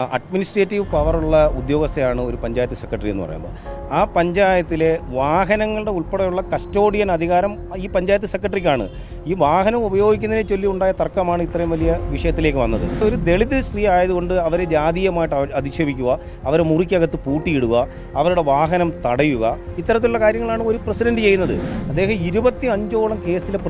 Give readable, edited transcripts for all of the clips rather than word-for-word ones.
Administrative പവറുള്ള ഉദ്യോഗസ്ഥയാണ് ഒരു panchayat secretary എന്ന് പറയുമ്പോൾ ആ പഞ്ചായത്തിലെ വാഹനങ്ങളുടെ ഉൾപ്പെടെയുള്ള കസ്റ്റോഡിയൻ അധികാരം ഈ പഞ്ചായത്ത് സെക്രട്ടറിക്കാണ്. ഈ വാഹനം ഉപയോഗിക്കുന്നതിനെ ചൊല്ലി ഉണ്ടായ തർക്കമാണ് ഇത്രയും വലിയ വിഷയത്തിലേക്ക് വന്നത്. ഒരു ദളിത് സ്ത്രീ ആയതുകൊണ്ട് അവരെ ജാതീയമായിട്ട് അധിക്ഷേപിക്കുക, അവരെ മുറിക്കകത്ത് പൂട്ടിയിടുക, അവരുടെ വാഹനം തടയുക, ഇത്തരത്തിലുള്ള കാര്യങ്ങളാണ് ഒരു പ്രസിഡന്റ് ചെയ്യുന്നത്. അദ്ദേഹം 25ഓളം കേസിലെ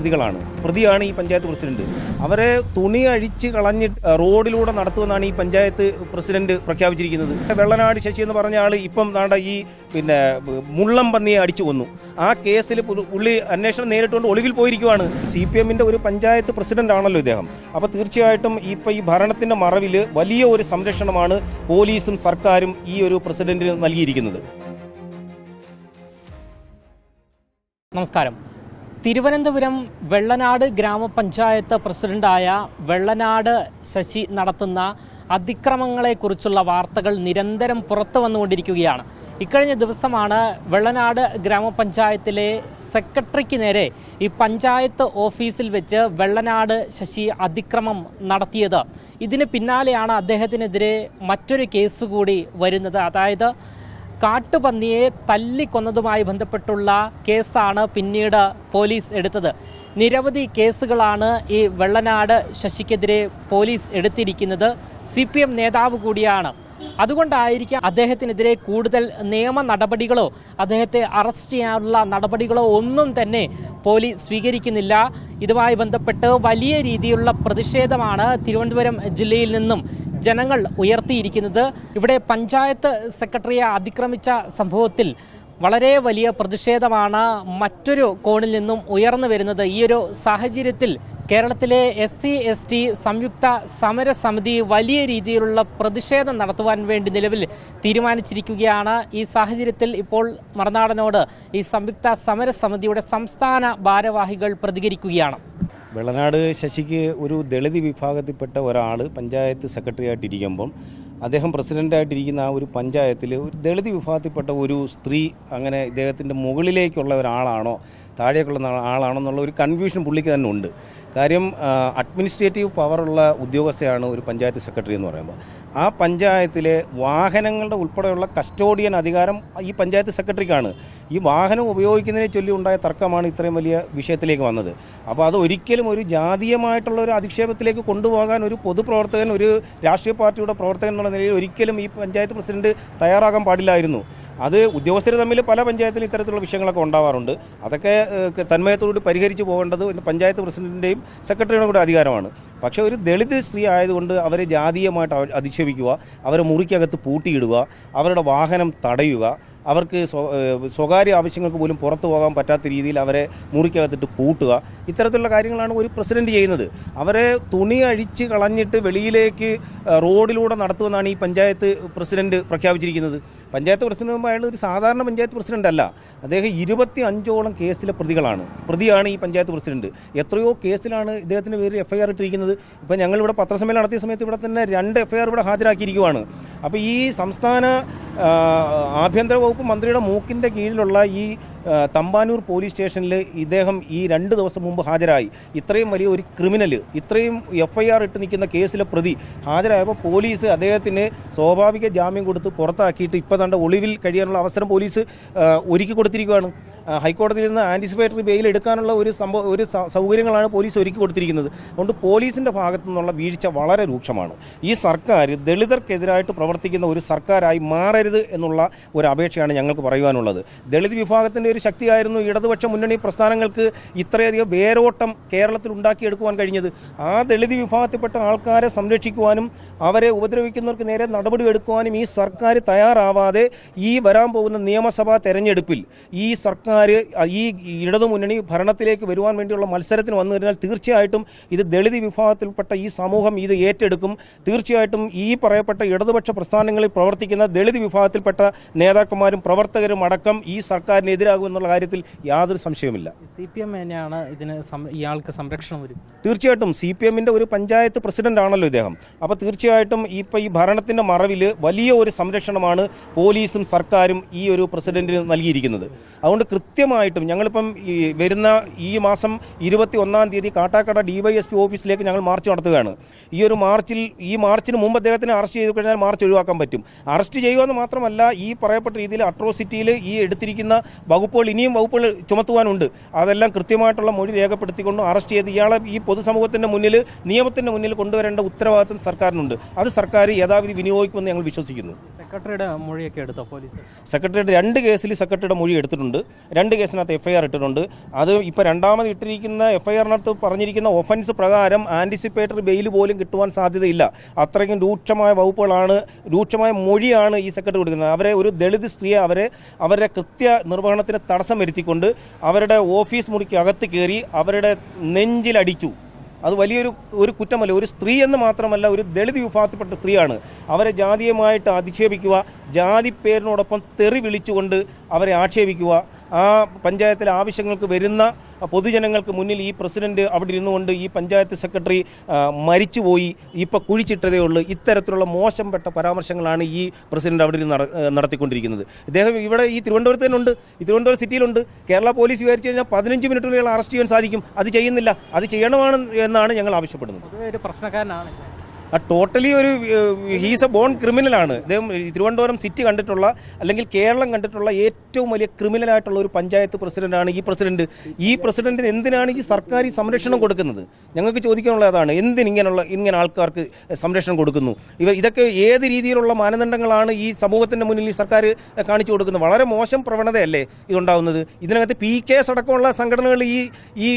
പ്രതിയാണ് ഈ പഞ്ചായത്ത് പ്രസിഡന്റ്. അവരെ തുണി അഴിച്ച് കളഞ്ഞ് റോഡിലൂടെ നടത്തുമെന്നാണ് ഈ പഞ്ചായത്ത് പ്രസിഡന്റ് പ്രഖ്യാപിച്ചിരിക്കുന്നത്. വെള്ളനാട് ശശി എന്ന് പറഞ്ഞ ആൾ ഇപ്പം ഈ മുള്ളം പന്നിയെ അടിച്ചു കൊന്നു. ആ കേസിൽ പുള്ളി അന്വേഷണം നേരിട്ടുകൊണ്ട് ഒളിവിൽ പോയിരിക്കുവാണ്. CPMന്റെ ഒരു പഞ്ചായത്ത് പ്രസിഡന്റ് ആണല്ലോ ഇദ്ദേഹം. അപ്പോൾ തീർച്ചയായിട്ടും ഇപ്പോൾ ഈ ഭരണത്തിന്റെ മറവിൽ വലിയ ഒരു സംരക്ഷണമാണ് പോലീസും സർക്കാരും ഈ ഒരു പ്രസിഡന്റിന് നൽകിയിരിക്കുന്നത്. നമസ്കാരം. തിരുവനന്തപുരം വെള്ളനാട് ഗ്രാമപഞ്ചായത്ത് പ്രസിഡന്റായ വെള്ളനാട് ശശി നടത്തുന്ന അതിക്രമങ്ങളെക്കുറിച്ചുള്ള വാർത്തകൾ നിരന്തരം പുറത്തു വന്നുകൊണ്ടിരിക്കുകയാണ്. ഇക്കഴിഞ്ഞ ദിവസമാണ് വെള്ളനാട് ഗ്രാമപഞ്ചായത്തിലെ സെക്രട്ടറിക്ക് നേരെ ഈ പഞ്ചായത്ത് ഓഫീസിൽ വെച്ച് വെള്ളനാട് ശശി അതിക്രമം നടത്തിയത്. ഇതിന് പിന്നാലെയാണ് അദ്ദേഹത്തിനെതിരെ മറ്റൊരു കേസ് കൂടി വരുന്നത്. അതായത് കാട്ടുപന്നിയെ തല്ലിക്കൊന്നതുമായി ബന്ധപ്പെട്ടുള്ള കേസാണ് പിന്നീട് പോലീസ് എടുത്തത്. നിരവധി കേസുകളാണ് ഈ വെള്ളനാട് ശശിക്കെതിരെ പോലീസ് എടുത്തിരിക്കുന്നത്. CPM നേതാവ് കൂടിയാണ്. അതുകൊണ്ടായിരിക്കാം അദ്ദേഹത്തിനെതിരെ കൂടുതൽ നിയമ നടപടികളോ അദ്ദേഹത്തെ അറസ്റ്റ് ചെയ്യാനുള്ള നടപടികളോ ഒന്നും തന്നെ പോലീസ് സ്വീകരിക്കുന്നില്ല. ഇതുമായി ബന്ധപ്പെട്ട് വലിയ രീതിയിലുള്ള പ്രതിഷേധമാണ് തിരുവനന്തപുരം ജില്ലയിൽ നിന്നും ജനങ്ങൾ ഉയർത്തിയിരിക്കുന്നത്. ഇവിടെ പഞ്ചായത്ത് സെക്രട്ടറിയെ അതിക്രമിച്ച സംഭവത്തിൽ വളരെ വലിയ പ്രതിഷേധമാണ് മറ്റൊരു കോണിൽ നിന്നും ഉയർന്നു വരുന്നത്. ഈ ഒരു സാഹചര്യത്തിൽ കേരളത്തിലെ SC/ST സംയുക്ത സമരസമിതി വലിയ രീതിയിലുള്ള പ്രതിഷേധം നടത്തുവാൻ വേണ്ടി നിലവിൽ തീരുമാനിച്ചിരിക്കുകയാണ്. ഈ സാഹചര്യത്തിൽ ഇപ്പോൾ മറുനാടനോട് ഈ സംയുക്ത സമരസമിതിയുടെ സംസ്ഥാന ഭാരവാഹികൾ പ്രതികരിക്കുകയാണ്. വെള്ളനാട് ശശിക്ക് ഒരു ദളിത് വിഭാഗത്തിൽപ്പെട്ട ഒരാൾ പഞ്ചായത്ത് സെക്രട്ടറി ആയിട്ടിരിക്കുമ്പം അദ്ദേഹം പ്രസിഡൻ്റായിട്ടിരിക്കുന്ന ആ ഒരു പഞ്ചായത്തിൽ ഒരു ദളിത് വിഭാഗത്തിൽപ്പെട്ട ഒരു സ്ത്രീ അങ്ങനെ ഇദ്ദേഹത്തിൻ്റെ മുകളിലേക്കുള്ള ഒരാളാണോ താഴേക്കുള്ള ആളാണോ എന്നുള്ള ഒരു കൺഫ്യൂഷൻ പുള്ളിക്ക് തന്നെ ഉണ്ട്. കാര്യം അഡ്മിനിസ്ട്രേറ്റീവ് പവറുള്ള ഉദ്യോഗസ്ഥയാണ് ഒരു പഞ്ചായത്ത് സെക്രട്ടറി എന്ന് പറയുമ്പോൾ ആ പഞ്ചായത്തിലെ വാഹനങ്ങളുടെ ഉൾപ്പെടെയുള്ള കസ്റ്റോഡിയൻ അധികാരം ഈ പഞ്ചായത്ത് സെക്രട്ടറിക്കാണ്. ഈ വാഹനം ഉപയോഗിക്കുന്നതിനെ ചൊല്ലി ഉണ്ടായ തർക്കമാണ് ഇത്രയും വലിയ വിഷയത്തിലേക്ക് വന്നത്. അപ്പോൾ അത് ഒരിക്കലും ഒരു ജാതീയമായിട്ടുള്ള ഒരു അധിക്ഷേപത്തിലേക്ക് കൊണ്ടുപോകാൻ ഒരു പൊതുപ്രവർത്തകൻ, ഒരു രാഷ്ട്രീയ പാർട്ടിയുടെ പ്രവർത്തകൻ എന്നുള്ള നിലയിൽ ഒരിക്കലും ഈ പഞ്ചായത്ത് പ്രസിഡന്റ് തയ്യാറാകാൻ പാടില്ലായിരുന്നു. അത് ഉദ്യോഗസ്ഥർ തമ്മിൽ പല പഞ്ചായത്തിലും ഇത്തരത്തിലുള്ള വിഷയങ്ങളൊക്കെ ഉണ്ടാവാറുണ്ട്. അതൊക്കെ തന്മയത്തോടുകൂടി പരിഹരിച്ചു പോകേണ്ടത് പഞ്ചായത്ത് പ്രസിഡന്റിൻ്റെയും സെക്രട്ടറിയുടെ കൂടെ അധികാരമാണ്. പക്ഷേ ഒരു ദളിത് സ്ത്രീ ആയതുകൊണ്ട് അവരെ ജാതീയമായിട്ട് അധിക്ഷേപിക്കുക, അവരെ മുറിക്കകത്ത് പൂട്ടിയിടുക, അവരുടെ വാഹനം തടയുക, അവർക്ക് സ്വകാര്യ ആവശ്യങ്ങൾക്ക് പോലും പുറത്തു പോകാൻ പറ്റാത്ത രീതിയിൽ അവരെ മുറിക്കകത്തിട്ട് പൂട്ടുക, ഇത്തരത്തിലുള്ള കാര്യങ്ങളാണ് ഒരു പ്രസിഡന്റ് ചെയ്യുന്നത്. അവരെ തുണി അഴിച്ച് കളഞ്ഞിട്ട് വെളിയിലേക്ക് റോഡിലൂടെ നടത്തുമെന്നാണ് ഈ പഞ്ചായത്ത് പ്രസിഡന്റ് പ്രഖ്യാപിച്ചിരിക്കുന്നത്. പഞ്ചായത്ത് പ്രസിഡന്റ് അയാൾ ഒരു സാധാരണ പഞ്ചായത്ത് പ്രസിഡന്റ് അല്ല. അദ്ദേഹം 25ഓളം കേസിലെ പ്രതിയാണ് ഈ പഞ്ചായത്ത് പ്രസിഡന്റ്. എത്രയോ കേസിലാണ് ഇദ്ദേഹത്തിൻ്റെ പേരിൽ FIR ഇട്ടിരിക്കുന്നത്. ഇപ്പം ഞങ്ങളിവിടെ പത്രസമ്മേളനം നടത്തിയ സമയത്ത് ഇവിടെ തന്നെ 2 FIR ഇവിടെ ഹാജരാക്കിയിരിക്കുവാണ്. അപ്പോൾ ഈ സംസ്ഥാന ആഭ്യന്തര വകുപ്പ് മന്ത്രിയുടെ മൂക്കിൻ്റെ കീഴിലുള്ള ഈ തമ്പാനൂർ പോലീസ് സ്റ്റേഷനിൽ ഇദ്ദേഹം ഈ 2 ദിവസം മുമ്പ് ഹാജരായി. ഇത്രയും വലിയ ഒരു ക്രിമിനൽ, ഇത്രയും FIR ഇട്ട് നിൽക്കുന്ന കേസിലെ പ്രതി ഹാജരായപ്പോൾ പോലീസ് അദ്ദേഹത്തിന് സ്വാഭാവിക ജാമ്യം കൊടുത്ത് പുറത്താക്കിയിട്ട് ഇപ്പോൾ തൻ്റെ ഒളിവിൽ കഴിയാനുള്ള അവസരം പോലീസ് ഒരുക്കി കൊടുത്തിരിക്കുകയാണ്. ഹൈക്കോടതിയിൽ നിന്ന് ആൻറ്റിസിപ്പേറ്ററി ബെയിൽ എടുക്കാനുള്ള ഒരു സൗകര്യങ്ങളാണ് പോലീസ് ഒരുക്കി കൊടുത്തിരിക്കുന്നത്. അതുകൊണ്ട് പോലീസിൻ്റെ ഭാഗത്തു നിന്നുള്ള വീഴ്ച വളരെ രൂക്ഷമാണ്. ഈ സർക്കാർ ദളിതർക്കെതിരായിട്ട് പ്രവർത്തിക്കുന്ന ഒരു സർക്കാരായി മാറരുത് എന്നുള്ള ഒരു അപേക്ഷയാണ് ഞങ്ങൾക്ക് പറയുവാനുള്ളത്. ദളിത് വിഭാഗത്തിൻ്റെ ഒരു ശക്തിയായിരുന്നു ഇടതുപക്ഷ മുന്നണി പ്രസ്ഥാനങ്ങൾക്ക് ഇത്രയധികം വേരോട്ടം കേരളത്തിൽ ഉണ്ടാക്കിയെടുക്കുവാൻ കഴിഞ്ഞത്. ആ ദളിത് വിഭാഗത്തിൽപ്പെട്ട ആൾക്കാരെ സംരക്ഷിക്കുവാനും അവരെ ഉപദ്രവിക്കുന്നവർക്ക് നേരെ നടപടി എടുക്കുവാനും ഈ സർക്കാർ തയ്യാറാവാതെ ഈ വരാൻ പോകുന്ന നിയമസഭാ തെരഞ്ഞെടുപ്പിൽ ഈ സർക്കാർ ഈ ഇടതുമുന്നണി ഭരണത്തിലേക്ക് വരുവാൻ വേണ്ടിയുള്ള മത്സരത്തിന് വന്നു കഴിഞ്ഞാൽ തീർച്ചയായിട്ടും ഇത് ദളിത് വിഭാഗത്തിൽപ്പെട്ട ഈ സമൂഹം ഇത് ഏറ്റെടുക്കും. തീർച്ചയായിട്ടും ഈ പറയപ്പെട്ട ഇടതുപക്ഷ പ്രസ്ഥാനങ്ങളിൽ പ്രവർത്തിക്കുന്ന ദളിത് വിഭാഗത്തിൽപ്പെട്ട നേതാക്കന്മാരും പ്രവർത്തകരും അടക്കം ഈ സർക്കാരിനെതിരാകും. ഉണ്ടാകുമെന്നുള്ള കാര്യത്തിൽ യാതൊരു സംശയവുമില്ല. CPM തന്നെയാണ് ഇതിന് ഇയാൾക്ക് സംരക്ഷണം വരും. തീർച്ചയായിട്ടും CPMൻ്റെ ഒരു പഞ്ചായത്ത് പ്രസിഡന്റ് ആണല്ലോ ഇദ്ദേഹം. അപ്പോൾ തീർച്ചയായിട്ടും ഇപ്പോൾ ഈ ഭരണത്തിൻ്റെ മറവിൽ വലിയ ഒരു സംരക്ഷണമാണ് പോലീസും സർക്കാരും ഈ ഒരു പ്രസിഡന്റിന് നൽകിയിരിക്കുന്നത്. അതുകൊണ്ട് കൃത്യമായിട്ടും ഞങ്ങളിപ്പം വരുന്ന ഈ മാസം 21-ാം തീയതി കാട്ടാക്കട DYSP ഓഫീസിലേക്ക് ഞങ്ങൾ മാർച്ച് നടത്തുകയാണ്. ഈ മാർച്ചിന് മുമ്പ് അദ്ദേഹത്തിന് അറസ്റ്റ് ചെയ്ത് കഴിഞ്ഞാൽ മാർച്ച് ഒഴിവാക്കാൻ പറ്റും. അറസ്റ്റ് ചെയ്യുമെന്ന് മാത്രമല്ല, ഈ പറയപ്പെട്ട രീതിയിൽ അട്രോസിറ്റിയിൽ ഈ എടുത്തിരിക്കുന്ന വകുപ്പുകൾ ഇനിയും വകുപ്പുകൾ ചുമത്തുവാനുണ്ട്. അതെല്ലാം കൃത്യമായിട്ടുള്ള മൊഴി രേഖപ്പെടുത്തിക്കൊണ്ട് അറസ്റ്റ് ചെയ്ത് ഇയാളെ ഈ പൊതുസമൂഹത്തിൻ്റെ മുന്നിൽ, നിയമത്തിൻ്റെ മുന്നിൽ കൊണ്ടുവരേണ്ട ഉത്തരവാദിത്വം സർക്കാരിനുണ്ട്. അത് സർക്കാർ യഥാവിധി വിനിയോഗിക്കുമെന്ന് ഞങ്ങൾ വിശ്വസിക്കുന്നു. സെക്രട്ടറിയുടെ മൊഴിയൊക്കെ എടുത്തോ പോലീസ്? സെക്രട്ടറിയുടെ 2 കേസിൽ സെക്രട്ടറിയുടെ മൊഴി എടുത്തിട്ടുണ്ട്. 2 കേസിനകത്ത് FIR ഇട്ടിട്ടുണ്ട്. അത് ഇപ്പോൾ രണ്ടാമത് ഇട്ടിരിക്കുന്ന FIRനകത്ത് പറഞ്ഞിരിക്കുന്ന ഒഫൻസ് പ്രകാരം ആൻറ്റിസിപ്പേറ്ററി ബെയിൽ പോലും കിട്ടുവാൻ സാധ്യതയില്ല. അത്രയ്ക്കും രൂക്ഷമായ വകുപ്പുകളാണ്, രൂക്ഷമായ മൊഴിയാണ് ഈ സെക്രട്ടറി കൊടുക്കുന്നത്. അവരെ ഒരു ദളിത് സ്ത്രീയെ അവരുടെ കൃത്യ നിർവഹണത്തിന് തടസ്സം വരുത്തിക്കൊണ്ട് അവരുടെ ഓഫീസ് മുറിക്ക് അകത്ത് കയറി അവരുടെ നെഞ്ചിലടിച്ചു. അത് വലിയൊരു കുറ്റമല്ല. ഒരു സ്ത്രീ എന്ന് മാത്രമല്ല, ഒരു ദളിത് വിഭാഗത്തിൽപ്പെട്ട സ്ത്രീയാണ്. അവരെ ജാതീയമായിട്ട് അധിക്ഷേപിക്കുക, ജാതി പേരിനോടൊപ്പം തെറി വിളിച്ചുകൊണ്ട് അവരെ ആക്ഷേപിക്കുക, ആ പഞ്ചായത്തിലെ ആവശ്യങ്ങൾക്ക് വരുന്ന പൊതുജനങ്ങൾക്ക് മുന്നിൽ ഈ പ്രസിഡന്റ് അവിടെ ഇരുന്നുകൊണ്ട് ഈ പഞ്ചായത്ത് സെക്രട്ടറി മരിച്ചുപോയി, ഇപ്പോൾ കുഴിച്ചിട്ടതേ ഉള്ളൂ, ഇത്തരത്തിലുള്ള മോശംപ്പെട്ട പരാമർശങ്ങളാണ് ഈ പ്രസിഡന്റ് അവിടെ ഇരുന്ന് നടത്തിക്കൊണ്ടിരിക്കുന്നത്. ഇദ്ദേഹം ഇവിടെ ഈ തിരുവനന്തപുരത്ത് തന്നെ ഉണ്ട്, ഈ തിരുവനന്തപുരം സിറ്റിയിലുണ്ട്. കേരള പോലീസ് വിചാരിച്ചു കഴിഞ്ഞാൽ 15 മിനിറ്റിനുള്ളിൽ അറസ്റ്റ് ചെയ്യാൻ സാധിക്കും. അത് ചെയ്യുന്നില്ല. അത് ചെയ്യണമെന്ന് എന്നാണ് ഞങ്ങൾ ആവശ്യപ്പെടുന്നത്. ഒരു പ്രശ്നക്കാരനാണ്. ടോട്ടലി ഹീസ് എ ബോൺ ക്രിമിനലാണ്. ഇദ്ദേഹം തിരുവനന്തപുരം സിറ്റി കണ്ടിട്ടുള്ള, അല്ലെങ്കിൽ കേരളം കണ്ടിട്ടുള്ള ഏറ്റവും വലിയ ക്രിമിനലായിട്ടുള്ള ഒരു പഞ്ചായത്ത് പ്രസിഡന്റാണ് ഈ പ്രസിഡന്റ്. ഈ പ്രസിഡന്റിന് എന്തിനാണ് ഈ സർക്കാർ ഈ സംരക്ഷണം കൊടുക്കുന്നത്? ഞങ്ങൾക്ക് ചോദിക്കാനുള്ള അതാണ്. ഇങ്ങനെ ആൾക്കാർക്ക് സംരക്ഷണം കൊടുക്കുന്നു? ഇതൊക്കെ ഏത് രീതിയിലുള്ള മാനദണ്ഡങ്ങളാണ് ഈ സമൂഹത്തിൻ്റെ മുന്നിൽ ഈ സർക്കാർ കാണിച്ചു കൊടുക്കുന്നത്? വളരെ മോശം പ്രവണതയല്ലേ ഇതുണ്ടാകുന്നത്? ഇതിനകത്ത് PKS അടക്കമുള്ള സംഘടനകൾ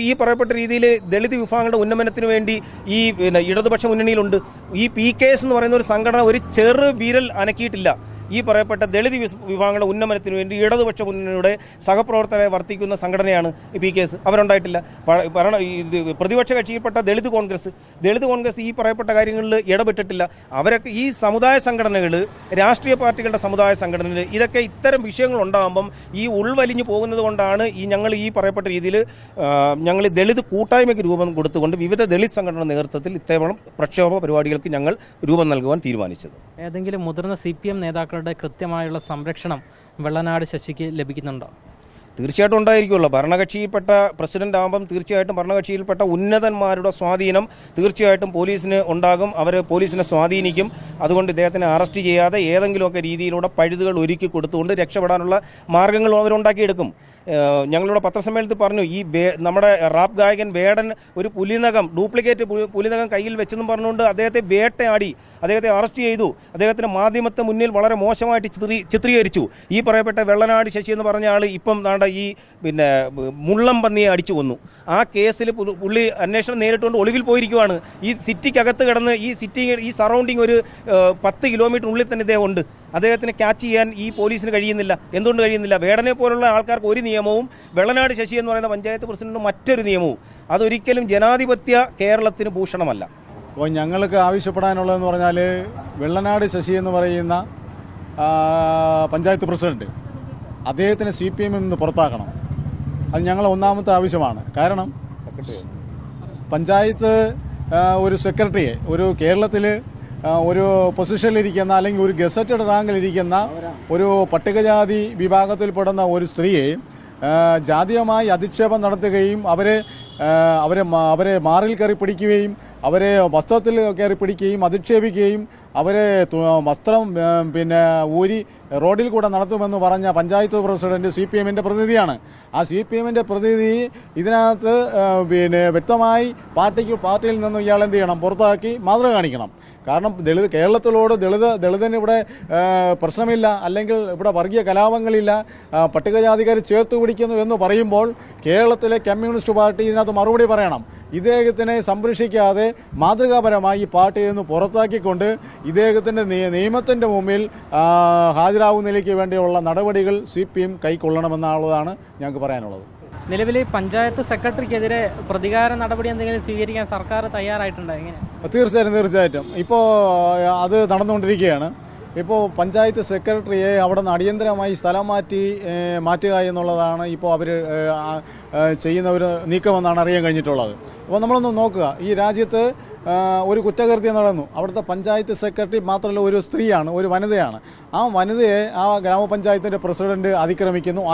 ഈ പറയപ്പെട്ട രീതിയിൽ ദളിത് വിഭാഗങ്ങളുടെ ഉന്നമനത്തിന് വേണ്ടി ഈ ഇടതുപക്ഷ മുന്നണിയിലുണ്ട്. ഈ PKS എന്ന് പറയുന്ന ഒരു സംഘടന ഒരു ചെറു വിരൽ അനക്കിയിട്ടില്ല. ഈ പറയപ്പെട്ട ദളിത് വിഭാഗങ്ങളുടെ ഉന്നമനത്തിന് വേണ്ടി ഇടതുപക്ഷ മുന്നണിയുടെ സഹപ്രവർത്തകരെ വർത്തിക്കുന്ന സംഘടനയാണ് ഈ PKS. അവരുണ്ടായിട്ടില്ല. പ്രതിപക്ഷ കക്ഷിയിൽപ്പെട്ട ദളിത് കോൺഗ്രസ് ഈ പറയപ്പെട്ട കാര്യങ്ങളിൽ ഇടപെട്ടിട്ടില്ല. അവരൊക്കെ ഈ സമുദായ സംഘടനകൾ, രാഷ്ട്രീയ പാർട്ടികളുടെ സമുദായ സംഘടനകൾ, ഇതൊക്കെ ഇത്തരം വിഷയങ്ങൾ ഉണ്ടാകുമ്പം ഈ ഉൾവലിഞ്ഞു പോകുന്നത് കൊണ്ടാണ് ഞങ്ങൾ ഈ പറയപ്പെട്ട രീതിയിൽ ഞങ്ങൾ ദളിത് കൂട്ടായ്മയ്ക്ക് രൂപം കൊടുത്തുകൊണ്ട് വിവിധ ദളിത് സംഘടന നേതൃത്വത്തിൽ ഇത്തരം പ്രക്ഷോഭ പരിപാടികൾക്ക് ഞങ്ങൾ രൂപം നൽകുവാൻ തീരുമാനിച്ചത്. ഏതെങ്കിലും മുതിർന്ന CPM നേതാക്കളുടെ കൃത്യമായുള്ള സംരക്ഷണം വെള്ളനാട് ശശിക്ക് ലഭിക്കുന്നുണ്ടോ? തീർച്ചയായിട്ടും ഉണ്ടായിരിക്കുമല്ലോ. ഭരണകക്ഷിയിൽപ്പെട്ട പ്രസിഡന്റ് ആകുമ്പം തീർച്ചയായിട്ടും ഭരണകക്ഷിയിൽപ്പെട്ട ഉന്നതന്മാരുടെ സ്വാധീനം തീർച്ചയായിട്ടും പോലീസിന് ഉണ്ടാകും. അവർ പോലീസിനെ സ്വാധീനിക്കും. അതുകൊണ്ട് ഇദ്ദേഹത്തിനെ അറസ്റ്റ് ചെയ്യാതെ ഏതെങ്കിലുമൊക്കെ രീതിയിലൂടെ പഴുതുകൾ ഒരുക്കി കൊടുത്തുകൊണ്ട് രക്ഷപ്പെടാനുള്ള മാർഗ്ഗങ്ങൾ അവരുണ്ടാക്കിയെടുക്കും. ഞങ്ങളുടെ പത്രസമ്മേളനത്തിൽ പറഞ്ഞു, ഈ നമ്മുടെ റാപ്പ് ഗായകൻ വേടൻ ഒരു ഡ്യൂപ്ലിക്കേറ്റ് പുലിനകം കയ്യിൽ വെച്ചെന്നും പറഞ്ഞുകൊണ്ട് അദ്ദേഹത്തെ വേട്ടയാടി, അദ്ദേഹത്തെ അറസ്റ്റ് ചെയ്തു. അദ്ദേഹത്തിന് മാധ്യമത്തെ മുന്നിൽ വളരെ മോശമായിട്ട് ചിത്രീകരിച്ചു. ഈ പറയപ്പെട്ട വെള്ളനാട് ശശി എന്ന് പറഞ്ഞ ആൾ ഇപ്പം ഈ മുള്ളം പന്നിയെ അടിച്ചു കൊന്നു. ആ കേസിൽ പുള്ളി അന്വേഷണം നേരിട്ടുകൊണ്ട് ഒളിവിൽ പോയിരിക്കുവാണ്. ഈ സിറ്റിക്കകത്ത് കിടന്ന് ഈ സറൗണ്ടിങ് ഒരു 10 കിലോമീറ്ററിനുള്ളിൽ തന്നെ ഇദ്ദേഹം ഉണ്ട്. അദ്ദേഹത്തിന് ക്യാച്ച് ചെയ്യാൻ ഈ പോലീസിന് കഴിയുന്നില്ല. എന്തുകൊണ്ട് കഴിയുന്നില്ല? വേടനെ പോലുള്ള ആൾക്കാർക്ക് ഒരു നിയമവും, വെള്ളനാട് ശശി എന്ന് പറയുന്ന പഞ്ചായത്ത് പ്രസിഡന്റിന് മറ്റൊരു നിയമവും. അതൊരിക്കലും ജനാധിപത്യ കേരളത്തിന് ഭൂഷണമല്ല. അപ്പോൾ ഞങ്ങൾക്ക് ആവശ്യപ്പെടാനുള്ളതെന്ന് പറഞ്ഞാൽ, വെള്ളനാട് ശശി എന്ന് പറയുന്ന പഞ്ചായത്ത് പ്രസിഡന്റ് അദ്ദേഹത്തിന് CPM നിന്ന് പുറത്താക്കണം. അത് ഞങ്ങളെ ഒന്നാമത്തെ ആവശ്യമാണ്. കാരണം പഞ്ചായത്ത് ഒരു സെക്രട്ടറിയെ, ഒരു കേരളത്തിൽ ഒരു പൊസിഷനിലിരിക്കുന്ന അല്ലെങ്കിൽ ഒരു ഗസറ്റഡ് റാങ്കിലിരിക്കുന്ന ഒരു പട്ടികജാതി വിഭാഗത്തിൽപ്പെടുന്ന ഒരു സ്ത്രീയെ ജാതീയമായി അധിക്ഷേപം നടത്തുകയും അവരെ മാറിൽ കയറി പിടിക്കുകയും അവരെ വസ്ത്രത്തിൽ കയറി പിടിക്കുകയും അധിക്ഷേപിക്കുകയും അവരെ വസ്ത്രം ഊരി റോഡിൽ കൂടെ നടത്തുമെന്ന് പറഞ്ഞ പഞ്ചായത്ത് പ്രസിഡന്റ് CPMൻ്റെ പ്രതിനിധിയാണ്. ആ CPMൻ്റെ പ്രതിനിധി ഇതിനകത്ത് വ്യക്തമായി പാർട്ടിയിൽ നിന്ന് ഇയാൾ എന്ത് ചെയ്യണം? പുറത്താക്കി മാതൃക കാണിക്കണം. കാരണം കേരളത്തിലോട് ദളിതന് ഇവിടെ പ്രശ്നമില്ല, അല്ലെങ്കിൽ ഇവിടെ വർഗീയ കലാപങ്ങളില്ല, പട്ടികജാതിക്കാർ ചേർത്ത് പിടിക്കുന്നു എന്ന് പറയുമ്പോൾ കേരളത്തിലെ കമ്മ്യൂണിസ്റ്റ് പാർട്ടി ഇതിനകത്ത് മറുപടി പറയണം. ഇദ്ദേഹത്തിനെ സംരക്ഷിക്കാതെ മാതൃകാപരമായി ഈ പാർട്ടിയിൽ നിന്ന് പുറത്താക്കിക്കൊണ്ട് ഇദ്ദേഹത്തിൻ്റെ നിയമത്തിൻ്റെ മുമ്പിൽ ഹാജരാകുന്നതിലേക്ക് വേണ്ടിയുള്ള നടപടികൾ CPM കൈക്കൊള്ളണമെന്നുള്ളതാണ് ഞങ്ങൾക്ക് പറയാനുള്ളത്. നിലവിൽ പഞ്ചായത്ത് സെക്രട്ടറിക്കെതിരെ പ്രതികാര നടപടി എന്തെങ്കിലും സ്വീകരിക്കാൻ സർക്കാർ തയ്യാറായിട്ടുണ്ടോ? എങ്ങനെ? തീർച്ചയായിട്ടും ഇപ്പോൾ അത് നടന്നുകൊണ്ടിരിക്കുകയാണ്. ഇപ്പോൾ പഞ്ചായത്ത് സെക്രട്ടറിയെ അവിടെ നിന്ന് അടിയന്തരമായി സ്ഥലം മാറ്റുക എന്നുള്ളതാണ് ഇപ്പോൾ അവർ ചെയ്യുന്ന ഒരു നീക്കമെന്നാണ് അറിയാൻ കഴിഞ്ഞിട്ടുള്ളത്. അപ്പോൾ നമ്മളൊന്ന് നോക്കുക, ഈ രാജ്യത്ത് ഒരു കുറ്റകൃത്യം നടന്നു. അവിടുത്തെ പഞ്ചായത്ത് സെക്രട്ടറി മാത്രമല്ല, ഒരു സ്ത്രീയാണ്, ഒരു വനിതയാണ്. ആ വനിതയെ ആ ഗ്രാമപഞ്ചായത്തിൻ്റെ പ്രസിഡന്റ്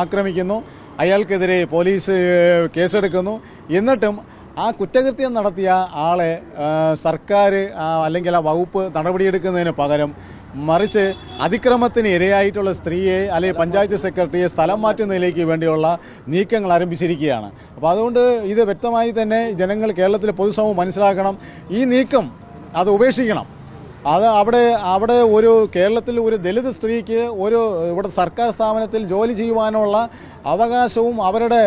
ആക്രമിക്കുന്നു. അയാൾക്കെതിരെ പോലീസ് കേസെടുക്കുന്നു. എന്നിട്ടും ആ കുറ്റകൃത്യം നടത്തിയ ആളെ സർക്കാർ അല്ലെങ്കിൽ ആ വകുപ്പ് നടപടിയെടുക്കുന്നതിന് പകരം മറിച്ച് അതിക്രമത്തിന് ഇരയായിട്ടുള്ള സ്ത്രീയെ അല്ലെങ്കിൽ പഞ്ചായത്ത് സെക്രട്ടറിയെ സ്ഥലം മാറ്റുന്നതിലേക്ക് വേണ്ടിയുള്ള നീക്കങ്ങൾ ആരംഭിച്ചിരിക്കുകയാണ്. അപ്പോൾ അതുകൊണ്ട് ഇത് വ്യക്തമായി തന്നെ ജനങ്ങൾ, കേരളത്തിലെ പൊതുസമൂഹം മനസ്സിലാക്കണം. ഈ നീക്കം അത് ഉപേക്ഷിക്കണം. അത് അവിടെ ഒരു കേരളത്തിൽ ഒരു ദലിത് സ്ത്രീക്ക് ഇവിടെ സർക്കാർ സ്ഥാപനത്തിൽ ജോലി ചെയ്യുവാനുള്ള അവകാശവും അവരുടെ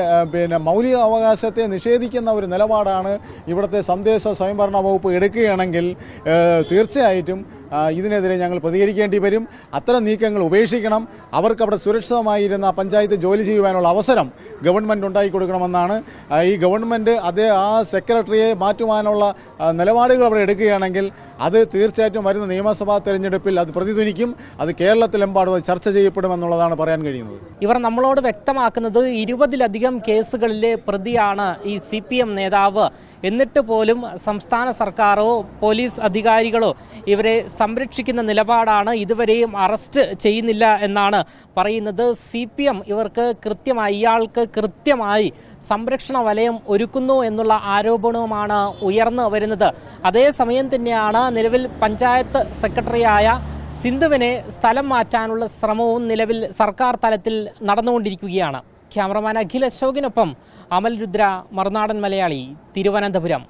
മൗലിക അവകാശത്തെ നിഷേധിക്കുന്ന ഒരു നിലപാടാണ് ഇവിടുത്തെ തദ്ദേശ സ്വയംഭരണ വകുപ്പ് എടുക്കുകയാണെങ്കിൽ തീർച്ചയായിട്ടും ഇതിനെതിരെ ഞങ്ങൾ പ്രതികരിക്കേണ്ടി വരും. അത്തരം നീക്കങ്ങൾ ഉപേക്ഷിക്കണം. അവർക്ക് അവിടെ സുരക്ഷിതമായിരുന്ന പഞ്ചായത്ത് ജോലി ചെയ്യുവാനുള്ള അവസരം ഗവൺമെൻറ് ഉണ്ടാക്കി കൊടുക്കണമെന്നാണ്. ഈ ഗവൺമെൻറ് ആ സെക്രട്ടറിയെ മാറ്റുവാനുള്ള നിലപാടുകൾ അവിടെ എടുക്കുകയാണെങ്കിൽ അത് തീർച്ചയായിട്ടും വരുന്ന നിയമസഭാ തെരഞ്ഞെടുപ്പിൽ അത് പ്രതിധ്വനിക്കും. അത് കേരളത്തിലെമ്പാടും ചർച്ച ചെയ്യപ്പെടുമെന്നുള്ളതാണ് പറയാൻ കഴിയുന്നത്. ഇവർ നമ്മളോട് വ്യക്തമാക്കുന്നത് 20-ലധികം കേസുകളിലെ പ്രതിയാണ് ഈ CPM നേതാവ്. എന്നിട്ട് പോലും സംസ്ഥാന സർക്കാരോ പോലീസ് അധികാരികളോ ഇവരെ സംരക്ഷിക്കുന്ന നിലപാടാണ്. ഇതുവരെയും അറസ്റ്റ് ചെയ്യുന്നില്ല എന്നാണ് പറയുന്നത്. CPM ഇയാൾക്ക് കൃത്യമായി സംരക്ഷണ വലയം ഒരുക്കുന്നു എന്നുള്ള ആരോപണവുമാണ് ഉയർന്നു വരുന്നത്. അതേസമയം തന്നെയാണ് നിലവിൽ പഞ്ചായത്ത് സെക്രട്ടറിയായ സിന്ധുവിനെ സ്ഥലം മാറ്റാനുള്ള ശ്രമവും നിലവിൽ സർക്കാർ തലത്തിൽ നടന്നുകൊണ്ടിരിക്കുകയാണ്. ക്യാമറമാൻ അഖിൽ അശോകിനൊപ്പം അമൽ രുദ്ര, മറുനാടൻ മലയാളി, തിരുവനന്തപുരം.